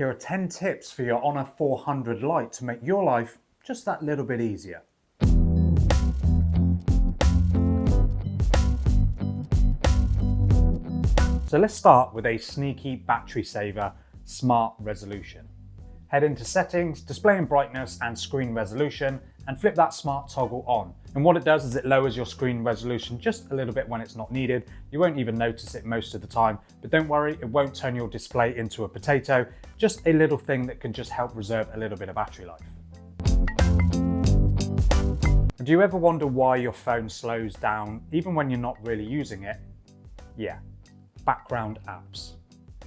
Here are 10 tips for your Honor 400 Lite to make your life just that little bit easier. So let's start with a sneaky battery saver, smart resolution. Head into settings, display and brightness and screen resolution, and flip that smart toggle on. And what it does is it lowers your screen resolution just a little bit when it's not needed. You won't even notice it most of the time, but don't worry, it won't turn your display into a potato. Just a little thing that can just help reserve a little bit of battery life. Do you ever wonder why your phone slows down even when you're not really using it? Yeah, background apps.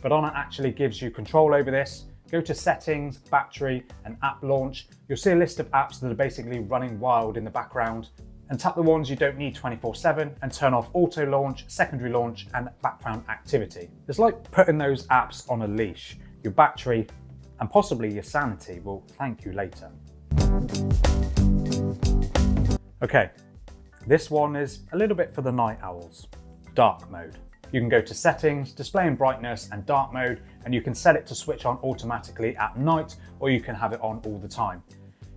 But Honor actually gives you control over this. Go to settings, battery and app launch. You'll see a list of apps that are basically running wild in the background, and tap the ones you don't need 24/7 and turn off auto launch, secondary launch and background activity. It's like putting those apps on a leash. Your battery and possibly your sanity will thank you later. Okay, this one is a little bit for the night owls. Dark mode. You can go to settings, display and brightness and dark mode, and you can set it to switch on automatically at night, or you can have it on all the time.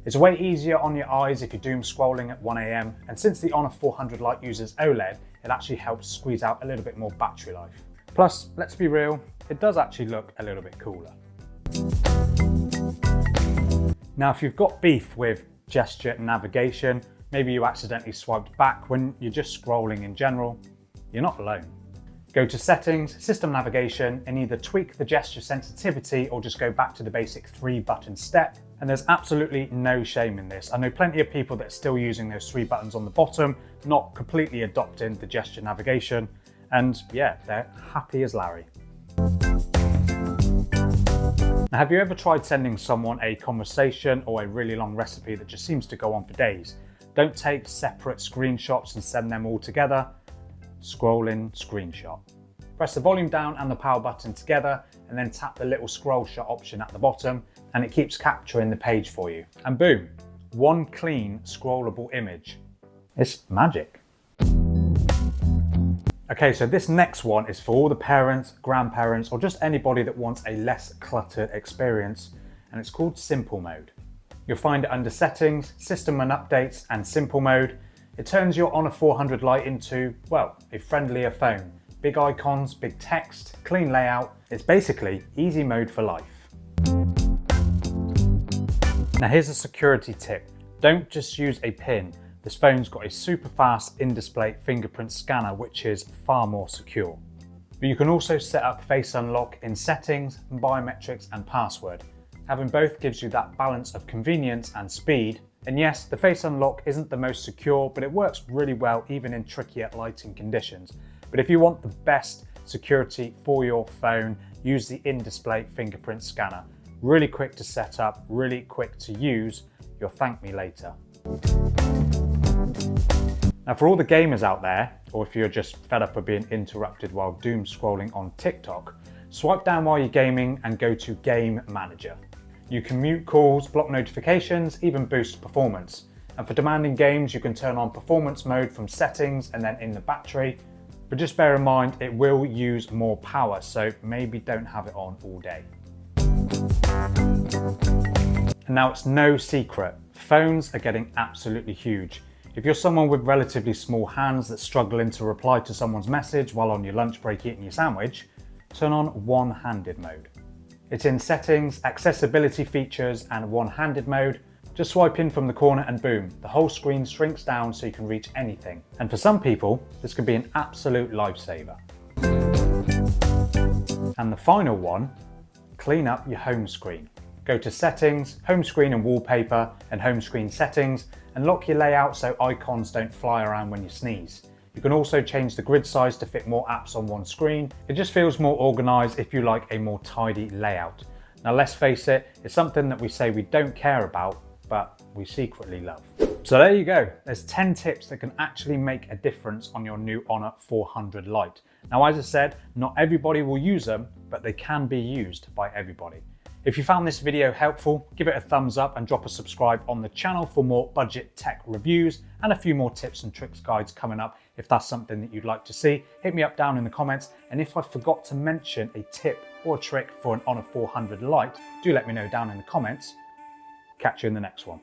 It's way easier on your eyes if you're doom scrolling at 1 AM, and since the Honor 400 Lite uses OLED, it actually helps squeeze out a little bit more battery life. Plus, let's be real, it does actually look a little bit cooler. Now, if you've got beef with gesture navigation, maybe you accidentally swiped back when you're just scrolling in general, you're not alone. Go to settings, system navigation, and either tweak the gesture sensitivity or just go back to the basic 3-button step. And there's absolutely no shame in this. I know plenty of people that are still using those 3 buttons on the bottom, not completely adopting the gesture navigation. And yeah, they're happy as Larry. Now, have you ever tried sending someone a conversation or a really long recipe that just seems to go on for days? Don't take separate screenshots and send them all together. Scroll in screenshot. Press the volume down and the power button together and then tap the little scroll shot option at the bottom and it keeps capturing the page for you. And boom, one clean scrollable image. It's magic. Okay, so this next one is for all the parents, grandparents, or just anybody that wants a less cluttered experience, and it's called Simple Mode. You'll find it under Settings, System and Updates, and Simple Mode. It turns your Honor 400 Lite into, well, a friendlier phone. Big icons, big text, clean layout. It's basically easy mode for life. Now here's a security tip. Don't just use a PIN. This phone's got a super fast in-display fingerprint scanner, which is far more secure. But you can also set up face unlock in settings, biometrics and password. Having both gives you that balance of convenience and speed. And yes, the face unlock isn't the most secure, but it works really well even in trickier lighting conditions. But if you want the best security for your phone, use the in-display fingerprint scanner. Really quick to set up, really quick to use. You'll thank me later. Now for all the gamers out there, or if you're just fed up of being interrupted while doom scrolling on TikTok, swipe down while you're gaming and go to Game Manager. You can mute calls, block notifications, even boost performance. And for demanding games, you can turn on performance mode from settings and then in the battery. But just bear in mind, it will use more power, so maybe don't have it on all day. And now it's no secret, phones are getting absolutely huge. If you're someone with relatively small hands that's struggling to reply to someone's message while on your lunch break eating your sandwich, turn on one-handed mode. It's in settings, accessibility features and one-handed mode. Just swipe in from the corner and boom, the whole screen shrinks down so you can reach anything. And for some people, this could be an absolute lifesaver. And the final one, clean up your home screen. Go to settings, home screen and wallpaper, and home screen settings, and lock your layout so icons don't fly around when you sneeze. You can also change the grid size to fit more apps on one screen. It just feels more organized if you like a more tidy layout. Now let's face it, it's something that we say we don't care about, but we secretly love. So there you go. There's 10 tips that can actually make a difference on your new Honor 400 Lite. Now, as I said, not everybody will use them, but they can be used by everybody. If you found this video helpful, give it a thumbs up and drop a subscribe on the channel for more budget tech reviews and a few more tips and tricks guides coming up. If that's something that you'd like to see, hit me up down in the comments. And if I forgot to mention a tip or a trick for an Honor 400 Lite, do let me know down in the comments. Catch you in the next one.